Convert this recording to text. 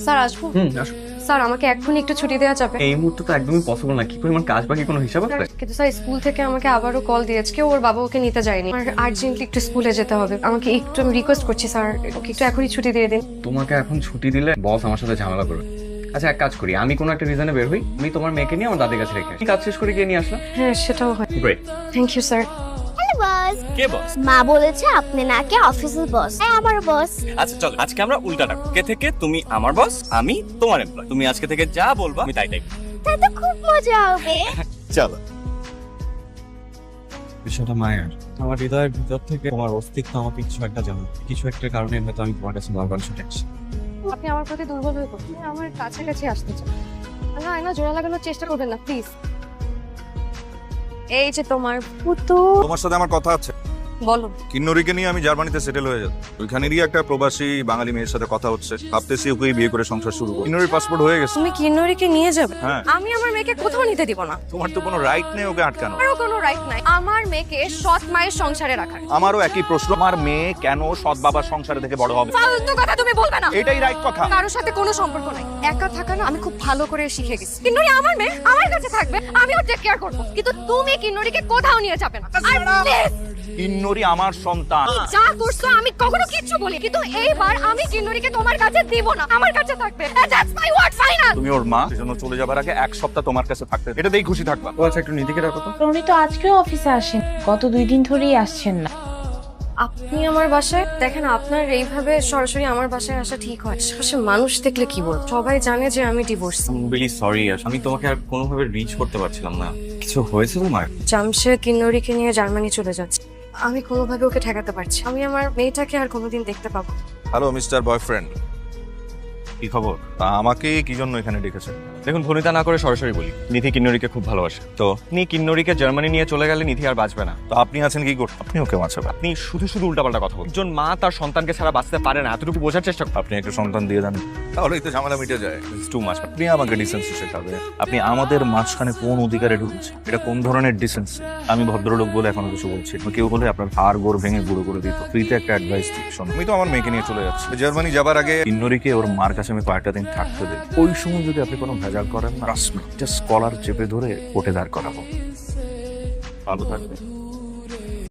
Sir আসবো? আসো। Sir আমাকে এক্ষুনি একটু ছুটি দেওয়া যাবে? এই মুহূর্তে তো একদমই পসিবল না। কি পরিমাণ কাজ বাকি কোনো হিসাব আছে? কিন্তু স্যার স্কুল থেকে আমাকে আবারও কল দিয়েছে, কেউ ওর বাবা ওকে নিতে যায়নি। আর আর্জেন্টলি একটু স্কুলে যেতে হবে। আমাকে একটু রিকোয়েস্ট করছি স্যার, ওকে একটু এখনই ছুটি দিয়ে দিন। তোমাকে এখন ছুটি দিলে বস আমার সাথে ঝামেলা করবে। আচ্ছা এক কাজ করি, আমি কোনো একটা রিজনে বের হই, আমি তোমার মেয়েকে নিয়ে আমার দাদির কাছে রেখে আসি। কাজ শেষ করে গিয়ে নিয়ে আসলাম। হ্যাঁ সেটাও হয়। Great. Thank you sir. Boss, কে বস? মা বলেছে আপনি নাকি অফিসের বস। আমার বস। আচ্ছা চলো আজকে আমরা উল্টাটা করি। কে থেকে তুমি আমার বস, আমি তোমার এমপ্লয়। তুমি আজকে থেকে যা বলবা আমি তাই তাই করব। তা তো খুব মজা হবে। চলো। বিষয়টা মায়ের আমার হৃদয়ের ভিতর থেকে তোমার অস্তিত্ব আমাকে কিছু একটা জানো, কিছু একটা কারণে হয়তো আমি তোমার কাছে বারবার ছুটে আসছি। আপনি আমার প্রতি দুর্বল হয়ে পড়ছেন, আমার কাছাকাছি আসতে চান না, আয়না জোড়া লাগানোর চেষ্টা করবেন না প্লিজ। এই যে তোমার পুতুল। তোমার সাথে আমার কথা আছে। বলো। কিন্নরিকে নিয়ে আমি জার্মানিতে সেটেল হয়ে যাব। ওইখানেরই একটা প্রবাসী বাঙালি মেয়ের সাথে কথা হচ্ছে, ভাবতেছি ওকেই বিয়ে করে সংসার শুরু করব। কিন্নরির পাসপোর্ট হয়ে গেছে। তুমি কিন্নরিকে নিয়ে যাবে? হ্যাঁ। আমি আমার মেয়েকে কোথাও নিতে দিব না। তোমার তো কোনো রাইট নেই ওকে আটকানো। আমারও কোনো রাইট নাই আমার মেয়েকে সৎ মায়ের সংসারে রাখার। আমারও একই প্রশ্ন, আমার মেয়ে কেন সৎ বাবার সংসারে থেকে বড় হবে? ফালতু কথা তুমি বলবে না। এটাই রাইট কথা। কারোর সাথে কোনো সম্পর্ক নাই, একা থাকা না আমি খুব ভালো করে শিখে গেছি। কিন্নরি আমার মেয়ে, আমার কাছে থাকবে, আমি ওর টেক কেয়ার করব, কিন্তু তুমি কিন্নরিকে কোথাও নিয়ে যাবে না। আর please, কিন্নরি আমার সন্তান। তুমি যা করছো আমি কখনো কিচ্ছু বলি, কিন্তু এইবার আমি কিন্নরিকে তোমার কাছে দিব না, আমার কাছে থাকবে। That's my word final. তুমি ওর মা, সেজন্য চলে যাবার আগে এক সপ্তাহ তোমার কাছে থাকতে, এটাতেই খুশি থাকবা। ও আচ্ছা একটু নিধিকে ডাকো তো। উনি তো আজকেও অফিসে আসেন, গত 2 দিন ধরেই আসছেন না। আপনি আমার বাসায় দেখেন, আপনার এইভাবে সরাসরি আমার বাসায় আসা ঠিক হয়? আশেপাশে মানুষ দেখলে কি বলবো? সবাই জানে যে আমি ডিভোর্স। রিয়েলি সরি, আমি তোমাকে আর কোনোভাবে রিচ করতে পারছিলাম না। কিছু হয়েছে তোমার? জামশেদ কিন্নরিকে নিয়ে জার্মানি চলে যাচ্ছে, আমি কোনোভাবে ওকে ঠেকাতে পারছি। আমি আমার মেয়েটাকে আর কোনোদিন দেখতে পাবো। হ্যালো মিস্টার বয়ফ্রেন্ড, কি খবর? আমাকে কি জন্য এখানে ডেকেছেন? দেখুন ভনিতা না করে সরাসরি বলি, নিধি কিন্নরিকে খুব ভালোবাসে। তো আপনি কিন্নরিকে জার্মানি নিয়ে চলে গেলে নিধি আর বাঁচবে না। তো আপনি আছেন কি করতে? আপনি ওকে বাঁচাবেন। আপনি শুধু শুধু উল্টাপাল্টা কথা বলছেন। একজন মা তার সন্তানকে ছাড়া বাঁচতে পারে না, এতটুকু বোঝার চেষ্টা করুন। আপনি একটা সন্তান দিয়ে দেন, তাহলেই তো ঝামেলা মিটে যায়। টু মাছ। আপনি আমাকে ডিসেন্সি শেখাবেন। আপনি আমাদের মাঝখানে কোন অধিকারে ঢুকছেন? এটা কোন ধরনের ডিসেন্সি? আমি ভদ্রলোক বলে এখনো কিছু বলছি না। কেউ বলে আপনার হাড় গোড় ভেঙে গুঁড়ো করে দিত। ফ্রিতে একটা অ্যাডভাইস দিই, শোনো। আমি তো আমার মেয়েকে নিয়ে চলে যাচ্ছি জার্মানি। যাবার আগে কিন্নরিকে ওর মার কাছে আমি কয়েকটা দিন থাকতে দেব। ওই সময় যদি আপনি কোনো ভেজাল করেন না, জাস্ট কলার চেপে ধরে কোর্টে দাঁড় করাবো। ভালো থাকবে।